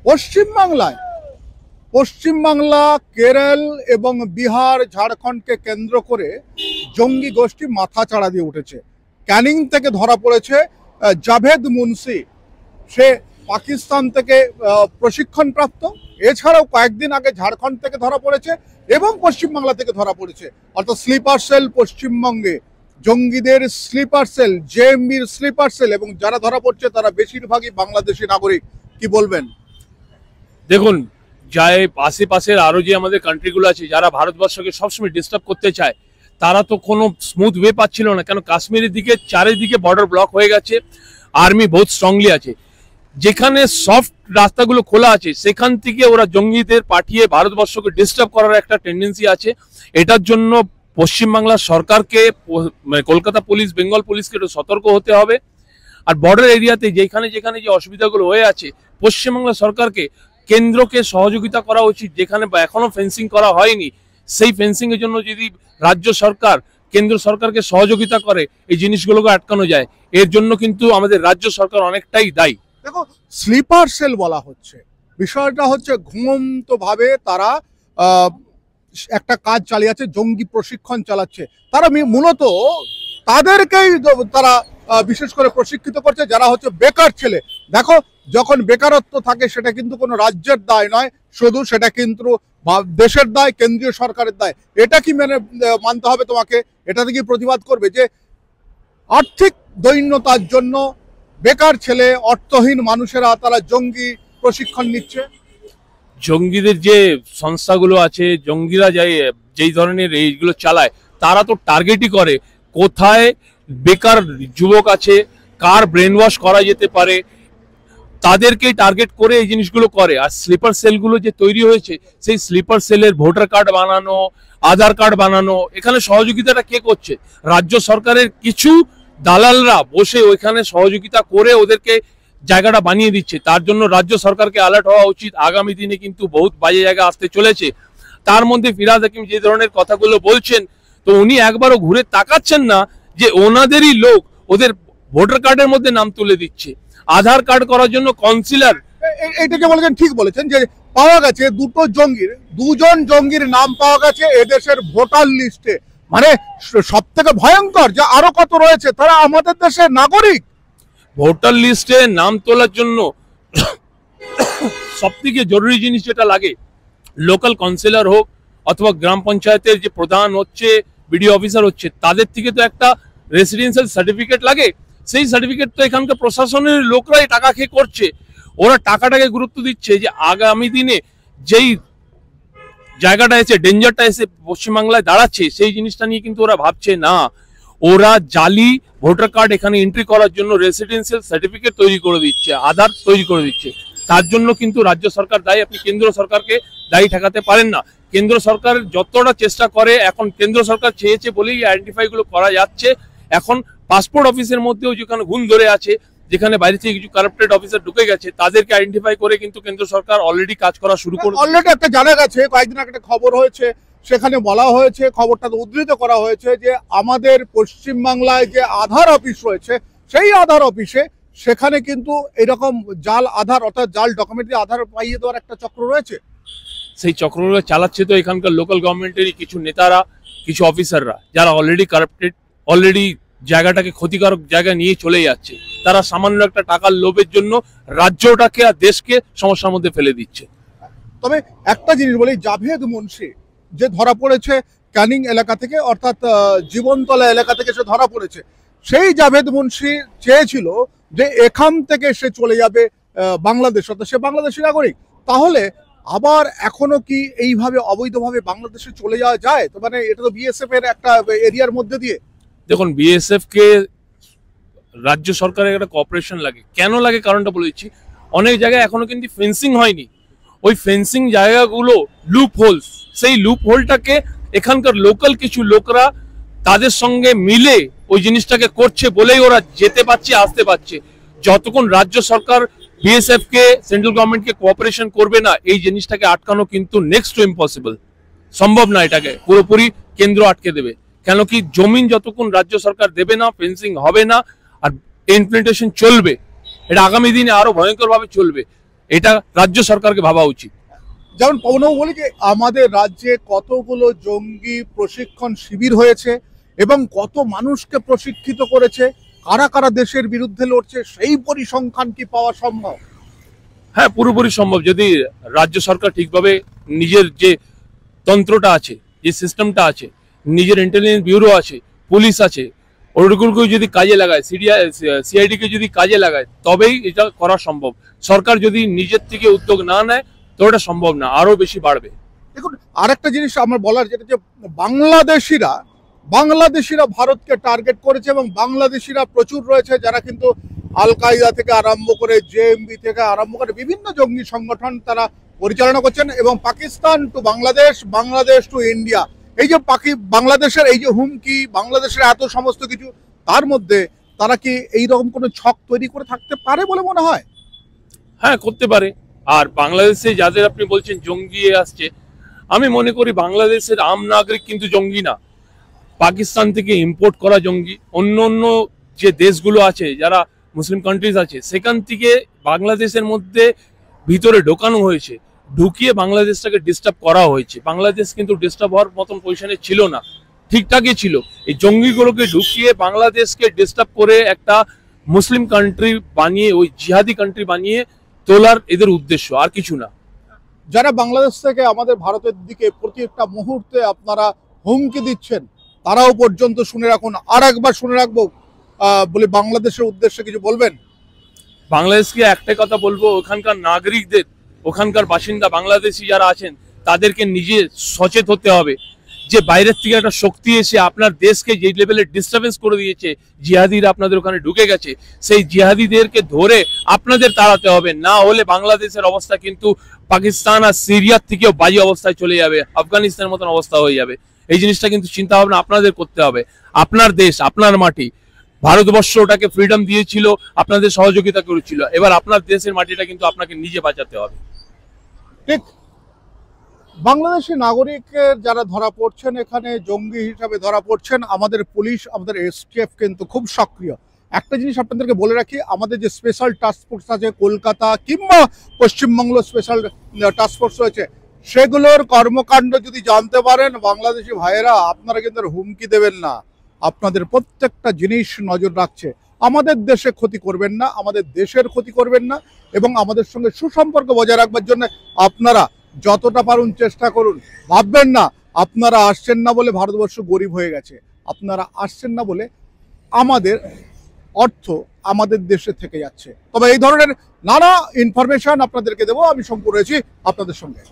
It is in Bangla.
পশ্চিমবাংলায় পশ্চিমবাংলা, কেরল এবং বিহার, ঝাড়খণ্ডকে কেন্দ্র করে জঙ্গি গোষ্ঠী মাথাচাড়া দিয়ে উঠেছে। ক্যানিং থেকে ধরা পড়েছে জাভেদ মুন্সি, সে পাকিস্তান থেকে প্রশিক্ষণপ্রাপ্ত। এছাড়াও কয়েকদিন আগে ঝাড়খণ্ড থেকে ধরা পড়েছে এবং পশ্চিমবাংলা থেকে ধরা পড়েছে। অর্থাৎ স্লিপার সেল পশ্চিমবঙ্গে, জঙ্গিদের স্লিপার সেল, জেএমবির স্লিপার সেল, এবং যারা ধরা পড়ছে তারা বেশিরভাগই বাংলাদেশি নাগরিক। কি বলবেন? দেখুন, যাই আশেপাশের আরো যে আমাদের কান্ট্রিগুলো আছে যারা ভারতবর্ষকে সবসময় ডিস্টার্ব করতে চায়, তারা তো কোনো স্মুথ ওয়ে পাচ্ছিল না। কেন কাশ্মীরের দিকে চারিদিকে বর্ডার ব্লক হয়ে গেছে, আর্মি বহুত স্ট্রংলি আছে। যেখানে সফট রাস্তাগুলো খোলা আছে সেখান থেকে ওরা জঙ্গিদের পাঠিয়ে ভারতবর্ষকে ডিস্টার্ব করার একটা টেন্ডেন্সি আছে। এটার জন্য পশ্চিমবাংলার সরকারকে, কলকাতা পুলিশ, বেঙ্গল পুলিশকে একটু সতর্ক হতে হবে। আর বর্ডার এরিয়াতে যেখানে যেখানে যে অসুবিধাগুলো হয়ে আছে, পশ্চিমবাংলা সরকারকে, কেন্দ্রকে সহযোগিতা করা উচিত। যেখানে এখনো ফেন্সিং করা হয়নি, সেই ফেন্সিং এর জন্য যদি রাজ্য সরকার কেন্দ্র সরকারকে সহযোগিতা করে এই জিনিসগুলোকে আটকানো যায়। এর জন্য কিন্তু আমাদের রাজ্য সরকার অনেকটাই দায়ী। দেখো, স্লিপার সেল বলা হচ্ছে, বিষয়টা হচ্ছে ঘুমন্ত ভাবে তারা একটা কাজ চালিয়ে আছে, জঙ্গি প্রশিক্ষণ চালাচ্ছে। তারা মূলত তাদেরকেই তারা বিশেষ করে প্রশিক্ষিত করছে যারা হচ্ছে বেকার ছেলে। দেখো, যখন বেকারত্ব থাকে সেটা কিন্তু কোনো রাজ্যের দায় নয়, শুধু সেটা কিন্তু দেশের দায়, কেন্দ্রীয় সরকারের দায়। এটা কি মানতে হবে তোমাকে? এটা থেকে প্রতিবাদ করবে যে আর্থিক দৈন্যতার জন্য বেকার ছেলে, অর্থহীন মানুষেরা তারা জঙ্গি প্রশিক্ষণ নিচ্ছে। জঙ্গিদের যে সংস্থাগুলো আছে, জঙ্গিরা যেই ধরনের এইগুলো চালায়, তারা তো টার্গেটই করে কোথায় বেকার যুবক আছে, কার ব্রেন ওয়াশ করা যেতে পারে, তাদেরকেই টার্গেট করে এই জিনিসগুলো করে। আর স্লিপার সেলগুলো যে তৈরি হয়েছে, সেই স্লিপার সেলের ভোটার কার্ড বানানো, আধার কার্ড বানানো, এখানে সহযোগিতাটা কে করছে? রাজ্য সরকারের কিছু দালালরা বসে ওইখানে সহযোগিতা করে ওদেরকে জায়গাটা বানিয়ে দিচ্ছে। তার জন্য রাজ্য সরকারকে অ্যালার্ট হওয়া উচিত। আগামী দিনে কিন্তু বহুত বাজে জায়গা আসতে চলেছে। তার মধ্যে ফিরাদ হাকিম যে ধরনের কথাগুলো বলছেন, তো উনি একবারও ঘুরে তাকাচ্ছেন না যে ওনাদেরই লোক ওদের ভোটার কার্ডের মধ্যে নাম তুলে দিচ্ছে। আধার কার্ড করার জন্য কাউন্সিলর, এইটাকে বলেছেন, ঠিক বলেছেন যে পাওয়া গেছে দুজন জঙ্গির নাম পাওয়া গেছে এদেশের ভোটার লিস্টে। মানে সব থেকে ভয়ঙ্কর যে আরো কত রয়েছে, তারা আমাদের দেশের নাগরিক। ভোটার লিস্টে নাম তোলার জন্য সব থেকে জরুরি জিনিস যেটা লাগে, লোকাল কাউন্সিলর হোক অথবা গ্রাম পঞ্চায়েতের যে প্রধান হচ্ছে, বিডিও অফিসার হচ্ছে, তাদের থেকে তো একটা রেসিডেন্সিয়াল সার্টিফিকেট লাগে। সেই সার্টিফিকেট তো এখানকার প্রশাসনের লোকরাই টাকা খেয়ে করছে। ওরা টাকাটাকে গুরুত্ব দিচ্ছে যে আগামী দিনে যেই জায়গাটা এসে, ডেঞ্জারটা এসে পশ্চিমবাংলায় দাঁড়াচ্ছে, সেই জিনিসটা নিয়ে কিন্তু ওরা ভাবছে না। ওরা জালি ভোটার কার্ড এখানে এন্ট্রি করার জন্য রেসিডেন্সিয়াল সার্টিফিকেট তৈরি করে দিচ্ছে, আধার তৈরি করে দিচ্ছে। তার জন্য কিন্তু রাজ্য সরকার দায়ী। আপনি কেন্দ্র সরকারকে দায়ী ঠেকাতে পারেন না। কেন্দ্র সরকার যতটা চেষ্টা করে, এখন কেন্দ্র সরকার চেয়েছে বলেই আইডেন্টিফাই গুলো করা যাচ্ছে। এখন পাসপোর্ট অফিসের মধ্যেও যেখানে ঘুণ ধরে আছে, যেখানে বাইরে থেকে কিছু কারাপ্টেড অফিসার ঢুকে গেছে, তাদেরকে আইডেন্টিফাই করে কিন্তু কেন্দ্র সরকার অলরেডি কাজ করা শুরু করে। অলরেডি একটা জানা গেছে, কয়েকদিন আগে একটা খবর হয়েছে, সেখানে বলা হয়েছে, খবরটা উদ্ধৃত করা হয়েছে যে আমাদের পশ্চিমবাংলায় যে আধার অফিস রয়েছে, সেই আধার অফিসে সেখানে কিন্তু এরকম জাল আধার, অর্থাৎ জাল ডকুমেন্ট দিয়ে আধার পাইয়ে দেওয়ার একটা চক্র রয়েছে। সেই চক্রগুলো চালাচ্ছে তো এখানকার লোকাল গভর্নমেন্টেরই কিছু নেতারা, কিছু অফিসাররা, যারা অলরেডি কারাপ্টেড, অলরেডি জায়গাটাকে ক্ষতিকারক জায়গায় নিয়ে চলে যাচ্ছে। তারা সামান্য একটা টাকার লোভের জন্য রাজ্যটাকে আর দেশকে সমস্যার মধ্যে ফেলে দিচ্ছে। তবে একটা জিনিস বলি, জাভেদ মুন্সি যে ধরা পড়েছে ক্যানিং এলাকা থেকে, অর্থাৎ জীবনতলা এলাকা থেকে সে ধরা পড়েছে, সেই জাভেদ মুন্সি চেয়েছিল যে এখান থেকে সে চলে যাবে বাংলাদেশ, অর্থাৎ সে বাংলাদেশি নাগরিক। তাহলে আবার এখনো কি এইভাবে অবৈধভাবে বাংলাদেশে চলে যাওয়া যায়? তো মানে এটা তো বিএসএফ এর একটা এরিয়ার মধ্যে দিয়ে। দেখুন, বিএসএফ কে রাজ্য সরকারের একটা কোঅপারেশন লাগে। কেন লাগে কারণটা বলে দিচ্ছি। অনেক জায়গায় এখনো কিন্তু ফেন্সিং হয়নি। ওই ফেন্সিং জায়গাগুলো লুপ হোলস, সেই লুপ হোলটাকে এখানকার লোকাল কিছু লোকরা তাদের সঙ্গে মিলে ওই জিনিসটাকে করছে বলেই ওরা যেতে পারছে, আসতে পারছে। যতক্ষণ রাজ্য সরকার বিএসএফ কে, সেন্ট্রাল গভর্নমেন্টকে কোঅপারেশন করবে না, এই জিনিসটাকে আটকানো কিন্তু নেক্সট টু ইম্পসিবল, সম্ভব না। এটাকে পুরোপুরি কেন্দ্র আটকে দেবে। কেন কি, জমিন যতক্ষণ রাজ্য সরকার দেবে না, ফেন্সিং হবে না, আর ইমপ্লিমেন্টেশন চলবে, এটা আগামী দিনে আরো ভয়ঙ্কর ভাবে চলবে। এটা রাজ্য সরকারকে ভাবা উচিত। যেমন পবনবাবু বলি যে আমাদের রাজ্যে কতগুলো জঙ্গি প্রশিক্ষণ শিবির হয়েছে এবং কত মানুষকে প্রশিক্ষিত করেছে, কারা কারা দেশের বিরুদ্ধে লড়ছে, সেই পরিসংখ্যান কি পাওয়া সম্ভব? হ্যাঁ, পুরোপুরি সম্ভব, যদি রাজ্য সরকার ঠিকভাবে নিজের যে তন্ত্রটা আছে, যে সিস্টেমটা আছে, নিজের ইন্টেলিজেন্স ব্যুরো আছে, পুলিশ আছে, ওগুলোকে যদি কাজে লাগায়, সিআইডি কে যদি কাজে লাগায়, তবেই এটা করা সম্ভব। সরকার যদি নিজের থেকে উদ্যোগ না নেয় তো এটা সম্ভব না, আরো বেশি বাড়বে। দেখুন, আরেকটা জিনিস আমার বলার, যেটা যে বাংলাদেশিরা ভারতকে টার্গেট করেছে এবং বাংলাদেশিরা প্রচুর রয়েছে যারা কিন্তু আল কায়দা থেকে আরম্ভ করে জেএমবি থেকে আরম্ভ করে বিভিন্ন জঙ্গি সংগঠন তারা পরিচালনা করছেন, এবং Pakistan to Bangladesh, Bangladesh to India, এই যে বাংলাদেশের এই যে হুমকি, বাংলাদেশের এত সমস্ত কিছু, তার মধ্যে তারা কি এইরকম কোনো ছক তৈরি করে থাকতে পারে বলে মনে হয়? হ্যাঁ, করতে পারে। আর বাংলাদেশে যাদের আপনি বলছেন জঙ্গি আসছে, আমি মনে করি বাংলাদেশের আম নাগরিক কিন্তু জঙ্গি না, পাকিস্তান থেকে ইম্পোর্ট করা জঙ্গি। অন্য অন্য যে দেশগুলো আছে, যারা মুসলিম কান্ট্রিজ আছে, সেখান থেকে বাংলাদেশের মধ্যে ভিতরে ঢোকানো হয়েছে, ঢুকিয়ে বাংলাদেশটাকে ডিস্টার্ব করা হয়েছে। বাংলাদেশ কিন্তু ডিস্টার্ব হওয়ার মতন পজিশনে ছিল না, ঠিকঠাকই ছিল। এই জঙ্গিগুলোকে ঢুকিয়ে বাংলাদেশকে ডিস্টার্ব করে একটা মুসলিম কান্ট্রি বানিয়ে, ওই জিহাদি কান্ট্রি বানিয়ে তোলার এদের উদ্দেশ্য, আর কিছু না। যারা বাংলাদেশ থেকে আমাদের ভারতের দিকে প্রতি একটা মুহূর্তে আপনারা হুমকি দিচ্ছেন, তারাও পর্যন্ত শুনে রাখুন। আর একবার শুনে রাখবো বলে বাংলাদেশের উদ্দেশ্যে কিছু বলবেন? বাংলাদেশকে একটাই কথা বলবো, ওখানকার নাগরিকদের, ওখানকার বাসিন্দা বাংলাদেশি যারা আছেন, তাদেরকে নিজে সচেত হতে হবে যে বাইরের থেকে একটা শক্তি এসে আপনার দেশকে যে লেভেলে ডিস্টার্বেন্স করে দিয়েছে, জিহাদিরা আপনাদের ওখানে ঢুকে গেছে, সেই জিহাদিদেরকে ধরে আপনাদের তাড়াতে হবে। না হলে বাংলাদেশের অবস্থা কিন্তু পাকিস্তান আর সিরিয়ার থেকেও বাজে অবস্থায় চলে যাবে, আফগানিস্তানের মতন অবস্থা হয়ে যাবে। এই জিনিসটা কিন্তু চিন্তা ভাবনা আপনাদের করতে হবে। আপনার দেশ, আপনার মাটি, ভারতবর্ষ ওটাকে ফ্রিডম দিয়েছিল, আপনাদের সহযোগিতা করেছিল, এবার আপনার দেশের মাটিটা কিন্তু আপনাকে নিজে বাঁচাতে হবে। ঠিক, বাংলাদেশি নাগরিকের যারা ধরা পড়ছেন এখানে জঙ্গি হিসাবে ধরা পড়ছেন, আমাদের পুলিশ, আমাদের এসটিএফ কিন্তু খুব সক্রিয়। একটা জিনিস আপনাদেরকে বলে রাখি, আমাদের যে স্পেশাল টাস্ক ফোর্স আছে কলকাতা কিংবা পশ্চিমবঙ্গ স্পেশাল টাস্ক ফোর্স রয়েছে, সেগুলোর কর্মকাণ্ড যদি জানতে পারেন বাংলাদেশি ভাইয়েরা, আপনারা কিন্তু আর হুমকি দেবেন না, আপনাদের প্রত্যেকটা জিনিস নজর রাখছে। আমাদের দেশে ক্ষতি করবেন না, আমাদের দেশের ক্ষতি করবেন না, এবং আমাদের সঙ্গে সুসম্পর্ক বজায় রাখবার জন্য আপনারা যতটা পারুন চেষ্টা করুন। ভাববেন না আপনারা আসছেন না বলে ভারতবর্ষ গরিব হয়ে গেছে, আপনারা আসছেন না বলে আমাদের অর্থ আমাদের দেশে থেকে যাচ্ছে। তবে এই ধরনের নানা ইনফরমেশন আপনাদেরকে দেবো, আমি শঙ্কু রয়েছি আপনাদের সঙ্গে।